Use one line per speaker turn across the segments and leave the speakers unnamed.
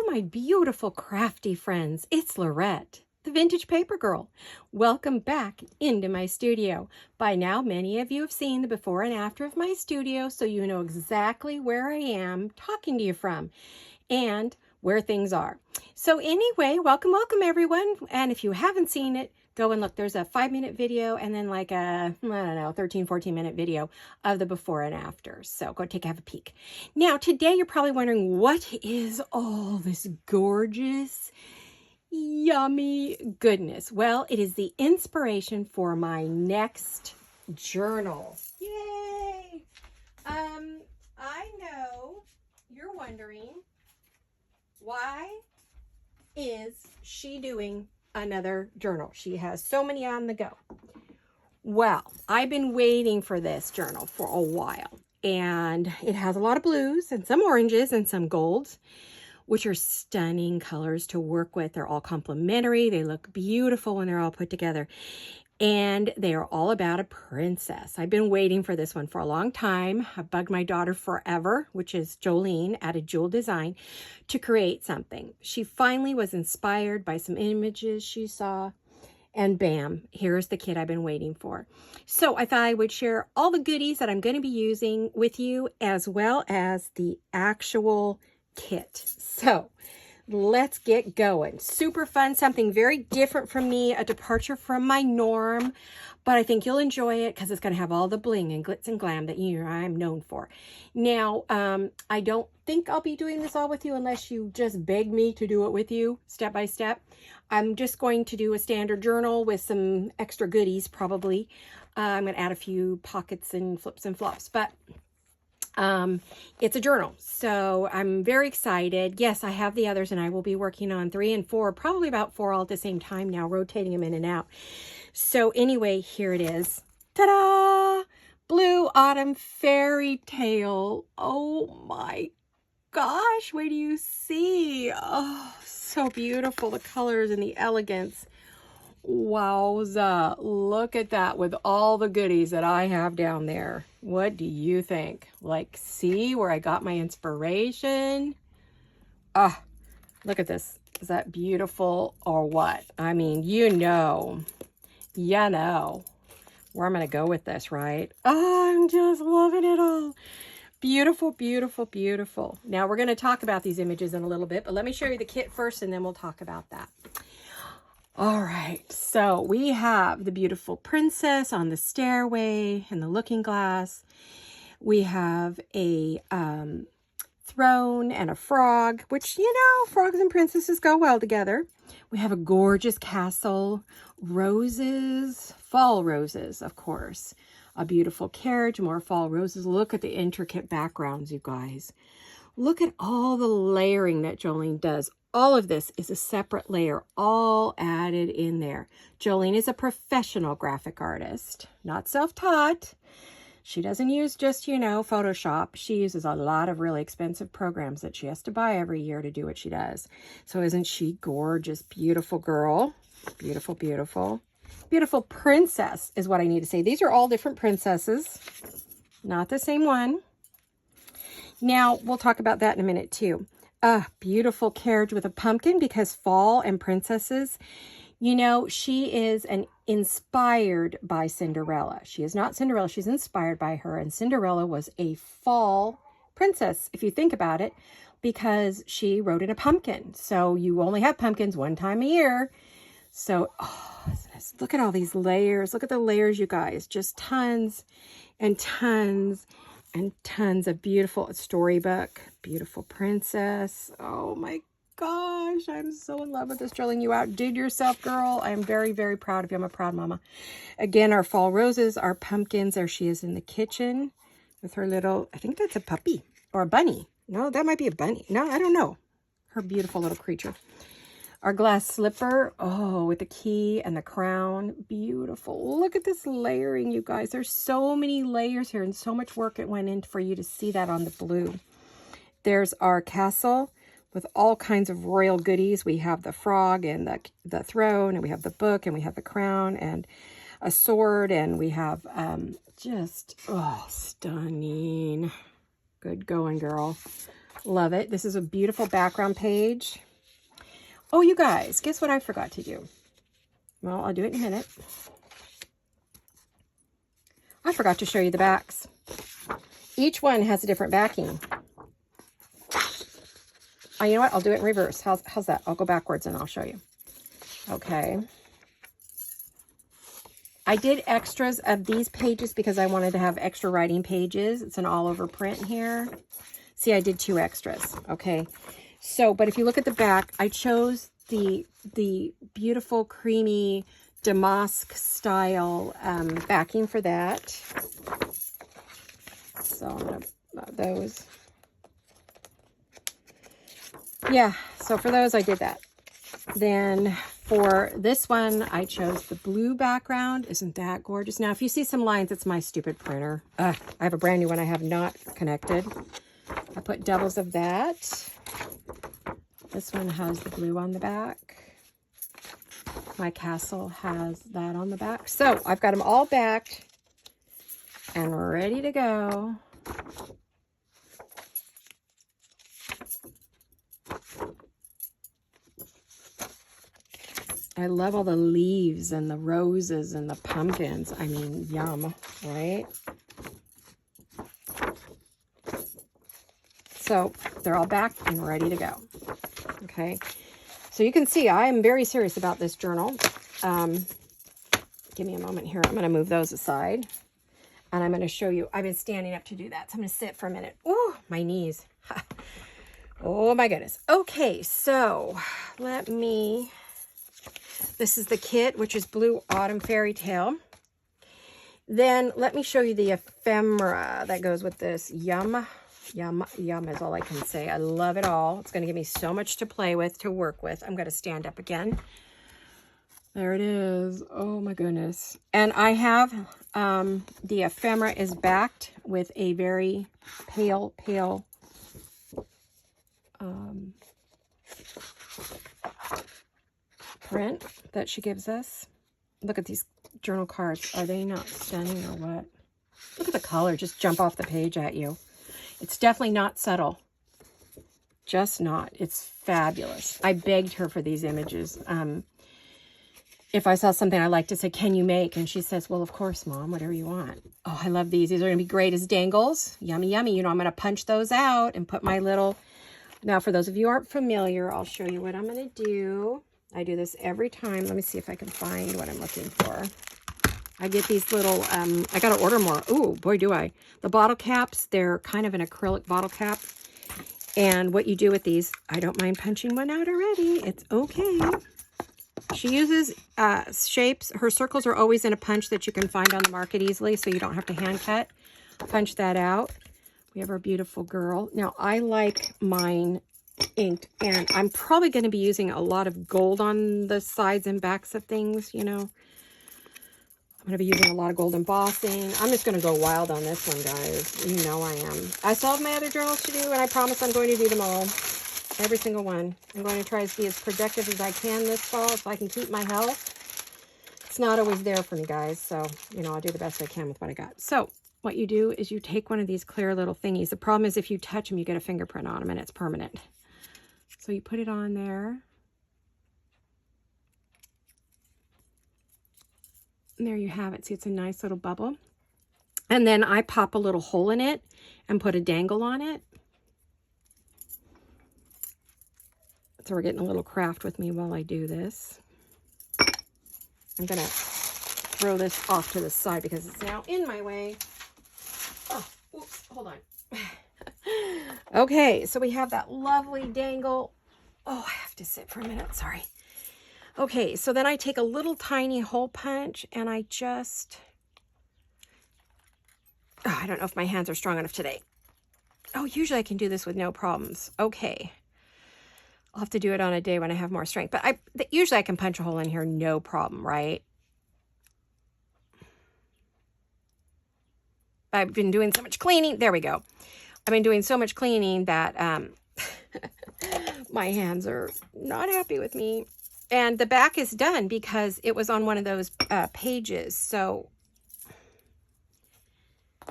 my beautiful crafty friends, it's Laurette, the Vintage Paper Girl. Welcome back into my studio. By now, many of you have seen the before and after of my studio, so you know exactly where I am talking to you from and where things are. So anyway, welcome everyone. And if you haven't seen it, go and look. There's a 5-minute video and then like a, I don't know, 13-14-minute video of the before and after. So go have a peek. Now, today you're probably wondering, what is all this gorgeous, yummy goodness? Well, it is the inspiration for my next journal. Yay! I know you're wondering, why is she doing another journal? She has so many on the go. Well, I've been waiting for this journal for a while, and it has a lot of blues and some oranges and some golds, which are stunning colors to work with. They're all complementary. They look beautiful when they're all put together. And they are all about a princess. I've been waiting for this one for a long time. I've bugged my daughter forever, which is Jolene at a Jewel Design, to create something. She finally was inspired by some images she saw, and bam, here's the kit I've been waiting for. So I thought I would share all the goodies that I'm going to be using with you, as well as the actual kit. So let's get going. Super fun, something very different from me, a departure from my norm, but I think you'll enjoy it because it's going to have all the bling and glitz and glam that I'm known for. Now, I don't think I'll be doing this all with you unless you just beg me to do it with you step by step. I'm just going to do a standard journal with some extra goodies probably. I'm going to add a few pockets and flips and flops, but it's a journal, so I'm very excited. Yes, I have the others, and I will be working on 3 and 4, probably about 4 all at the same time now, rotating them in and out. So anyway, here it is. Ta-da! Blue Autumn Fairytale. Oh my gosh, wait do you see? Oh, so beautiful, the colors and the elegance. Wowza, look at that with all the goodies that I have down there. What do you think? Like, see where I got my inspiration? Ah, look at this. Is that beautiful or what? I mean, you know where I'm going to go with this, right? Oh, I'm just loving it all. Beautiful, beautiful, beautiful. Now, we're going to talk about these images in a little bit, but let me show you the kit first, and then we'll talk about that. All right, so we have the beautiful princess on the stairway and the looking glass. We have a throne and a frog, which, you know, frogs and princesses go well together. We have a gorgeous castle, roses, fall roses, of course. A beautiful carriage, more fall roses. Look at the intricate backgrounds, you guys. Look at all the layering that Jolene does. All of this is a separate layer, all added in there. Jolene is a professional graphic artist, not self-taught. She doesn't use just, you know, Photoshop. She uses a lot of really expensive programs that she has to buy every year to do what she does. So isn't she gorgeous, beautiful girl? Beautiful, beautiful. Beautiful princess is what I need to say. These are all different princesses, not the same one. Now, we'll talk about that in a minute too. Beautiful carriage with a pumpkin, because fall and princesses, you know, she is inspired by Cinderella. She is not Cinderella. She's inspired by her. And Cinderella was a fall princess, if you think about it, because she rode in a pumpkin. So you only have pumpkins one time a year. So, look at all these layers. Look at the layers, you guys. Just tons and tons and tons of beautiful storybook, beautiful princess. Oh my gosh, I'm so in love with this, Jolene. You outdid yourself, girl. I'm very, very proud of you. I'm a proud mama. Again, our fall roses, our pumpkins. There she is in the kitchen with her little, I think that's a puppy or a bunny. No, that might be a bunny. No, I don't know. Her beautiful little creature. Our glass slipper, oh, with the key and the crown. Beautiful. Look at this layering, you guys. There's so many layers here and so much work it went in for you to see that on the blue. There's our castle with all kinds of royal goodies. We have the frog and the throne, and we have the book, and we have the crown and a sword, and we have just, oh, stunning. Good going, girl. love it. This is a beautiful background page. Oh, you guys, guess what I forgot to do? Well, I'll do it in a minute. I forgot to show you the backs. Each one has a different backing. Oh, you know what? I'll do it in reverse. How's that? I'll go backwards and I'll show you. Okay. I did extras of these pages because I wanted to have extra writing pages. It's an all over print here. See, I did 2 extras. Okay. So, but if you look at the back, I chose the beautiful creamy damask style backing for that. So I'm going to those. Yeah, so for those I did that. Then for this one, I chose the blue background. Isn't that gorgeous? Now, if you see some lines, it's my stupid printer. I have a brand new one I have not connected. I put doubles of that. This one has the blue on the back. My castle has that on the back. So I've got them all backed and ready to go. I love all the leaves and the roses and the pumpkins. I mean, yum, right? So they're all back and ready to go. Okay. So you can see I am very serious about this journal. Give me a moment here. I'm going to move those aside. And I'm going to show you. I've been standing up to do that. So I'm going to sit for a minute. Ooh, my knees. Oh my goodness. Okay, so let me... This is the kit, which is Blue Autumn Fairytale. Then let me show you the ephemera that goes with this. Yum, yum, yum is all I can say. I love it all. It's going to give me so much to play with, to work with. I'm going to stand up again. There it is. Oh my goodness. And I have the ephemera is backed with a very pale print that she gives us. Look at these journal cards. Are they not stunning or what? Look at the color just jump off the page at you. It's definitely not subtle. Just not. It's fabulous. I begged her for these images. If I saw something I like to say, can you make? And she says, well, of course, Mom, whatever you want. Oh, I love these. These are going to be great as dangles. Yummy, yummy. You know, I'm going to punch those out and put my little... Now, for those of you who aren't familiar, I'll show you what I'm going to do. I do this every time. Let me see if I can find what I'm looking for. I get these little, I got to order more. Oh, boy, do I. The bottle caps, they're kind of an acrylic bottle cap. And what you do with these, I don't mind punching one out already. It's okay. She uses shapes. Her circles are always in a punch that you can find on the market easily, so you don't have to hand cut. Punch that out. We have our beautiful girl. Now, I like mine inked, and I'm probably going to be using a lot of gold on the sides and backs of things, you know. I'm going to be using a lot of gold embossing. I'm just going to go wild on this one, guys. You know I am. I still have my other journals to do, and I promise I'm going to do them all. Every single one. I'm going to try to be as productive as I can this fall so I can keep my health. It's not always there for me, guys, so, you know, I'll do the best I can with what I got. So, what you do is you take one of these clear little thingies. The problem is if you touch them, you get a fingerprint on them, and it's permanent. So you put it on there. And there you have it. See, it's a nice little bubble. And then I pop a little hole in it and put a dangle on it. So we're getting a little craft with me while I do this. I'm going to throw this off to the side because it's now in my way. Oh, oops, hold on. Okay, so we have that lovely dangle. Oh, I have to sit for a minute, sorry. Okay, so then I take a little tiny hole punch and I just... Oh, I don't know if my hands are strong enough today. Oh, usually I can do this with no problems. Okay. I'll have to do it on a day when I have more strength. But usually I can punch a hole in here, no problem, right? I've been doing so much cleaning. There we go. I've been doing so much cleaning that my hands are not happy with me. And the back is done because it was on one of those pages. So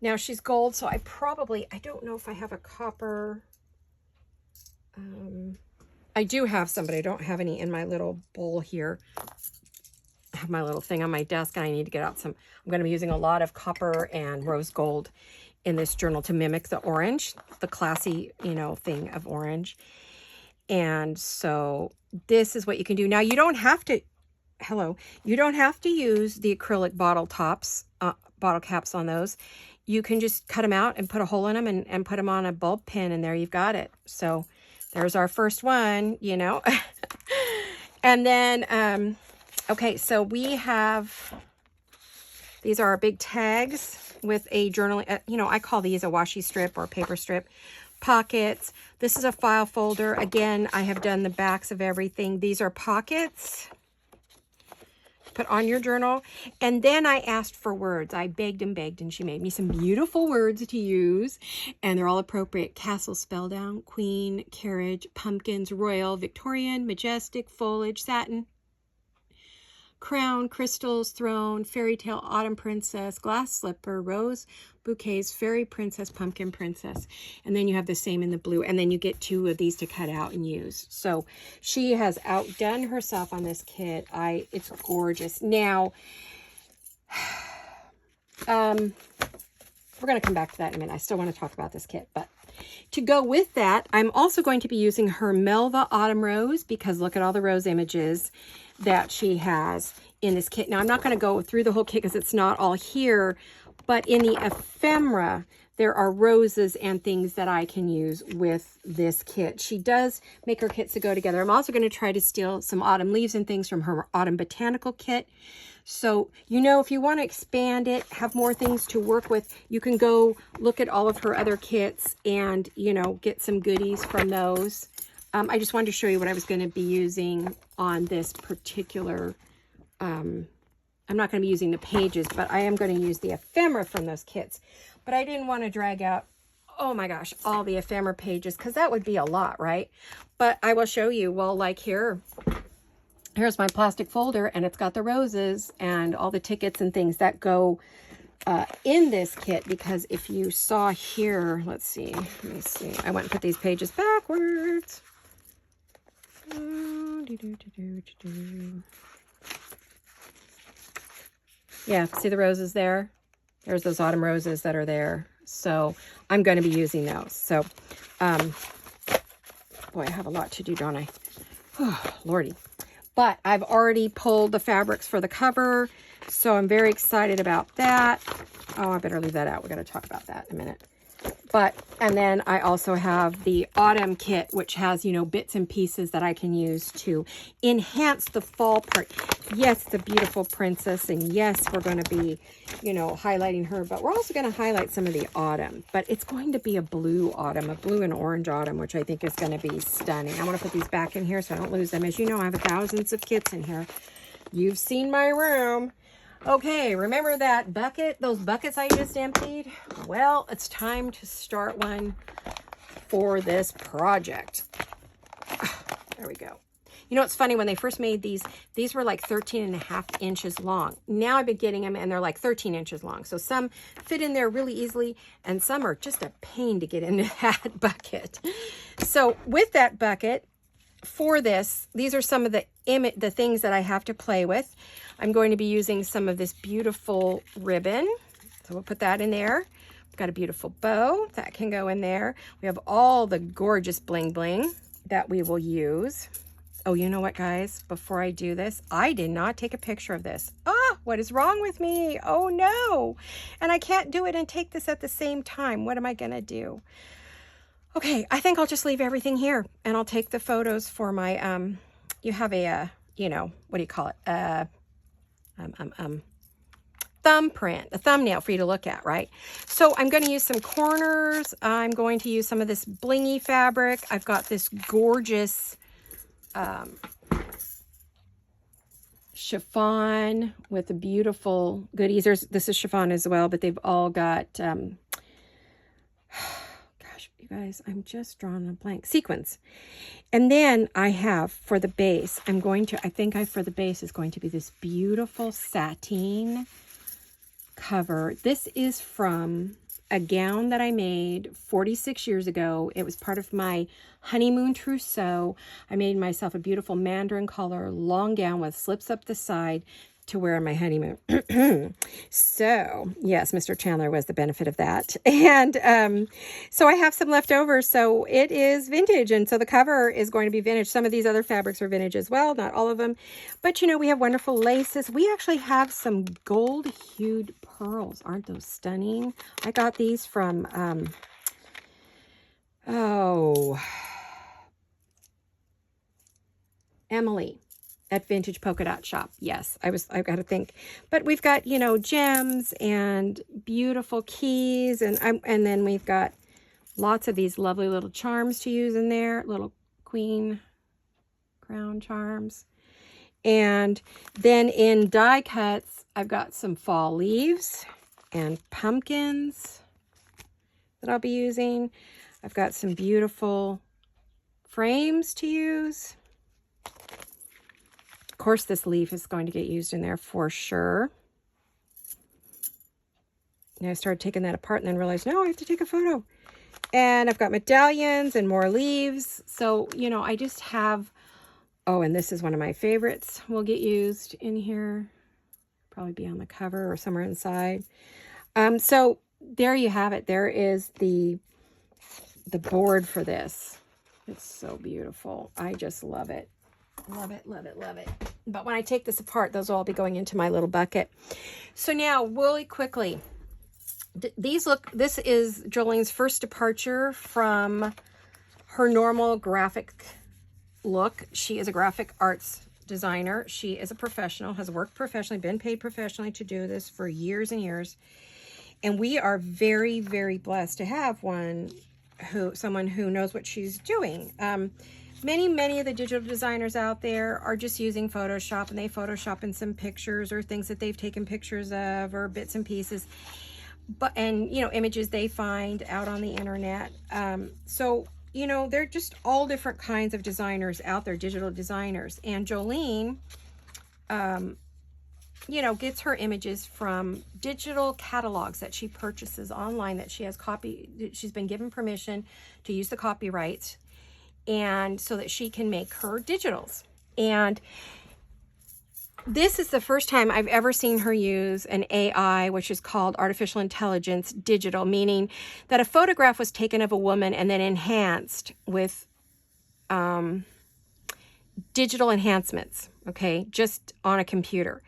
now she's gold. So I don't know if I have a copper. I do have some, but I don't have any in my little bowl here. I have my little thing on my desk, and I need to get out some. I'm going to be using a lot of copper and rose gold in this journal to mimic the orange, the classy, you know, thing of orange. And so this is what you can do. Now, you don't have to, you don't have to use the acrylic bottle tops, bottle caps on those. You can just cut them out and put a hole in them and put them on a bulb pin, and there you've got it. So there's our first one, you know. And then, okay, so we have, these are our big tags with a journaling, you know, I call these a washi strip or paper strip. Pockets. This is a file folder. Again, I have done the backs of everything. These are pockets. Put on your journal. And then I asked for words. I begged, and she made me some beautiful words to use. And they're all appropriate. Castle, spell down, queen, carriage, pumpkins, royal, Victorian, majestic, foliage, satin, crown, crystals, throne, fairy tale, autumn princess, glass slipper, rose, bouquets, fairy princess, pumpkin princess. And then you have the same in the blue. And then you get 2 of these to cut out and use. So she has outdone herself on this kit. It's gorgeous. Now, we're going to come back to that in a minute. I still want to talk about this kit, but to go with that, I'm also going to be using her Melva Autumn Rose, because look at all the rose images that she has in this kit. Now, I'm not going to go through the whole kit because it's not all here, but in the ephemera, there are roses and things that I can use with this kit. She does make her kits to go together. I'm also going to try to steal some autumn leaves and things from her autumn botanical kit. So, you know, if you want to expand it, have more things to work with, you can go look at all of her other kits and, you know, get some goodies from those. I just wanted to show you what I was going to be using on this particular, I'm not going to be using the pages, but I am going to use the ephemera from those kits. But I didn't want to drag out, oh my gosh, all the ephemera pages, because that would be a lot, right? But I will show you, well, like here's my plastic folder, and it's got the roses and all the tickets and things that go in this kit, because if you saw here, let me see. I went and put these pages backwards. Yeah, see the roses there? There's those autumn roses that are there. So I'm going to be using those. So, boy, I have a lot to do, don't I? Oh, Lordy. But I've already pulled the fabrics for the cover, so I'm very excited about that. Oh, I better leave that out. We're going to talk about that in a minute. And then I also have the autumn kit, which has, you know, bits and pieces that I can use to enhance the fall part. Yes, the beautiful princess, and yes, we're going to be, you know, highlighting her, but we're also going to highlight some of the autumn. But it's going to be a blue autumn, a blue and orange autumn, which I think is going to be stunning. I want to put these back in here so I don't lose them. As you know, I have thousands of kits in here. You've seen my room. Okay, remember that bucket, those buckets I just emptied? Well, it's time to start one for this project. There we go. You know, it's funny, when they first made these were like 13.5 inches long. Now I've been getting them and they're like 13 inches long. So some fit in there really easily and some are just a pain to get into that bucket. So with that bucket, for this, these are some of the things that I have to play with. I'm going to be using some of this beautiful ribbon. So we'll put that in there. We've got a beautiful bow that can go in there. We have all the gorgeous bling bling that we will use. Oh, you know what, guys? Before I do this, I did not take a picture of this. Ah, what is wrong with me? Oh, no. And I can't do it and take this at the same time. What am I going to do? Okay, I think I'll just leave everything here, and I'll take the photos for my, you have a, you know, what do you call it? Thumbprint, a thumbnail for you to look at, right? So I'm going to use some corners. I'm going to use some of this blingy fabric. I've got this gorgeous chiffon with the beautiful goodies. This is chiffon as well, but they've all got, gosh, you guys, I'm just drawing a blank. Sequins. And then I have for the base, for the base is going to be this beautiful sateen cover. This is from a gown that I made 46 years ago. It was part of my honeymoon trousseau. I made myself a beautiful mandarin color long gown with slips up the side to wear on my honeymoon. So yes, Mr. Chandler was the benefit of that. And so I have some left over. So it is vintage. And so the cover is going to be vintage. Some of these other fabrics are vintage as well. Not all of them. But you know, we have wonderful laces. We actually have some gold hued pearls. Aren't those stunning? I got these from, Emily at Vintage Polka Dot Shop. Yes, I've got to think. But we've got, you know, gems and beautiful keys. And then we've got lots of these lovely little charms to use in there. Little queen crown charms. And then in die cuts, I've got some fall leaves and pumpkins that I'll be using. I've got some beautiful frames to use. Of course, this leaf is going to get used in there for sure. And I started taking that apart and then realized, no, I have to take a photo. And I've got medallions and more leaves. So, you know, I just have, oh, and this is one of my favorites. Will get used in here. Probably be on the cover or somewhere inside. So there you have it. There is the board for this. It's so beautiful. I just love it. Love it, love it, love it. But when I take this apart, those will all be going into my little bucket. So now, really quickly, this is Jolene's first departure from her normal graphic look. She is a graphic arts designer. She is a professional, has worked professionally, been paid professionally to do this for years and years. And we are very, very blessed to have someone who knows what she's doing. Many of the digital designers out there are just using Photoshop, and they Photoshop in some pictures or things that they've taken pictures of or bits and pieces, and you know, images they find out on the internet. So you know, they're just all different kinds of designers out there, digital designers. And Jolene, you know, gets her images from digital catalogs that she purchases online that she has she's been given permission to use the copyrights, and so that she can make her digitals. And this is the first time I've ever seen her use an AI, which is called artificial intelligence digital, meaning that a photograph was taken of a woman and then enhanced with digital enhancements, okay, just on a computer.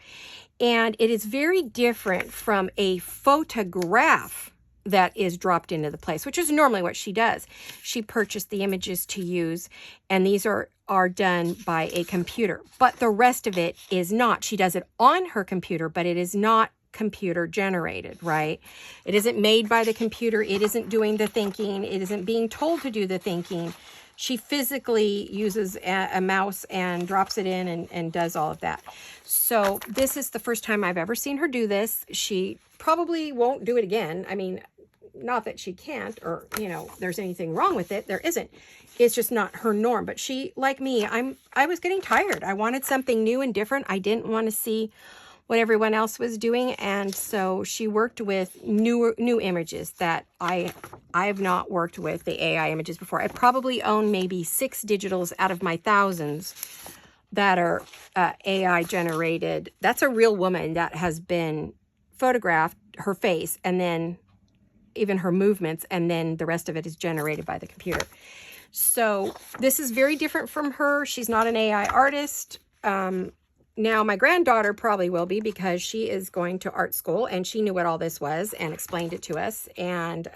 And it is very different from a photograph that is dropped into the place, which is normally what she does. She purchased the images to use, and these are done by a computer. But the rest of it is not. She does it on her computer, but it is not computer generated, right? It isn't made by the computer. It isn't doing the thinking. It isn't being told to do the thinking. She physically uses a mouse and drops it in and does all of that. So this is the first time I've ever seen her do this. She probably won't do it again. I mean, not that she can't, or, you know, there's anything wrong with it. There isn't. It's just not her norm. But she, like me, I was getting tired. I wanted something new and different. I didn't want to see what everyone else was doing. And so she worked with new images that I have not worked with the AI images before. I probably own maybe 6 digitals out of my thousands that are AI generated. That's a real woman that has been photographed, her face, and then even her movements, and then the rest of it is generated by the computer. So this is very different from her. She's not an AI artist. Now my granddaughter probably will be, because she is going to art school and she knew what all this was and explained it to us, and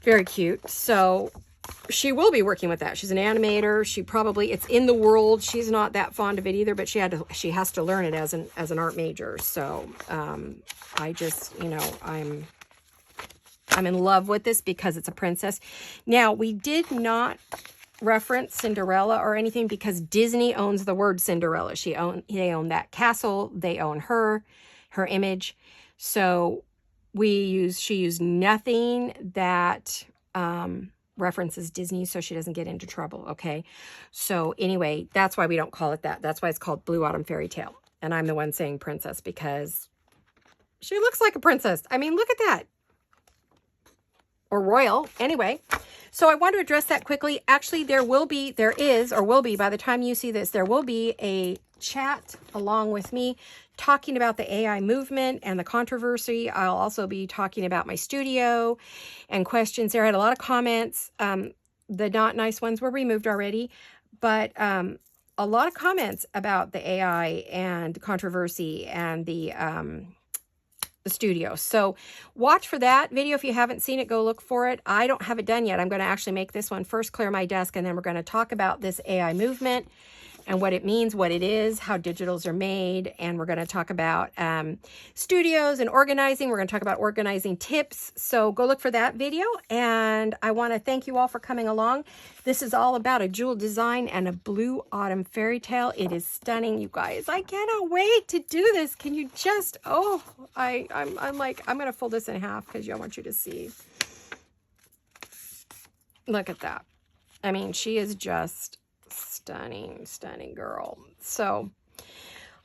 very cute. So she will be working with that. She's an animator. It's in the world. She's not that fond of it either, but she has to learn it as an art major. So I just, you know, I'm in love with this because it's a princess. Now, we did not reference Cinderella or anything because Disney owns the word Cinderella. They own that castle. They own her image. So she used nothing that references Disney, so she doesn't get into trouble. Okay. So anyway, that's why we don't call it that. That's why it's called Blue Autumn Fairytale. And I'm the one saying princess because she looks like a princess. I mean, look at that. or royal. Anyway, so I want to address that quickly. Actually, there will be by the time you see this, there will be a chat along with me talking about the AI movement and the controversy. I'll also be talking about my studio and questions there. I had a lot of comments. The not nice ones were removed already, but a lot of comments about the AI and controversy and the studio. So watch for that video. If you haven't seen it, go look for it. I don't have it done yet. I'm going to actually make this one first, clear my desk, and then we're going to talk about this AI movement and what it means, what it is, how digitals are made, and we're going to talk about studios and organizing. We're going to talk about organizing tips. So go look for that video, and I want to thank you all for coming along. This is all about a jewel design and a blue autumn fairy tale. It is stunning, you guys. I cannot wait to do this. Can you just, oh, I'm like, I'm going to fold this in half because I want you to see. Look at that. I mean, she is just stunning girl. So,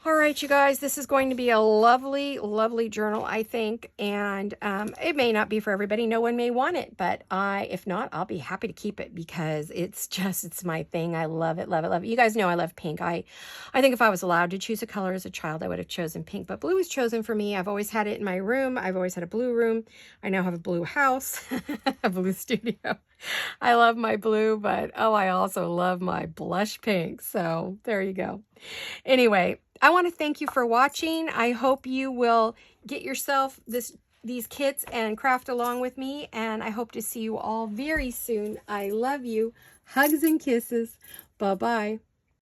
all right, you guys, this is going to be a lovely journal, I think, and it may not be for everybody. No one may want it, but if not, I'll be happy to keep it because it's my thing. I love it. You guys know I love pink. I think if I was allowed to choose a color as a child, I would have chosen pink, but blue was chosen for me. I've always had it in my room. I've always had a blue room. I now have a blue house, a blue studio. I love my blue, but oh, I also love my blush pink. So there you go. Anyway, I want to thank you for watching. I hope you will get yourself these kits and craft along with me, and I hope to see you all very soon. I love you. Hugs and kisses. Bye-bye.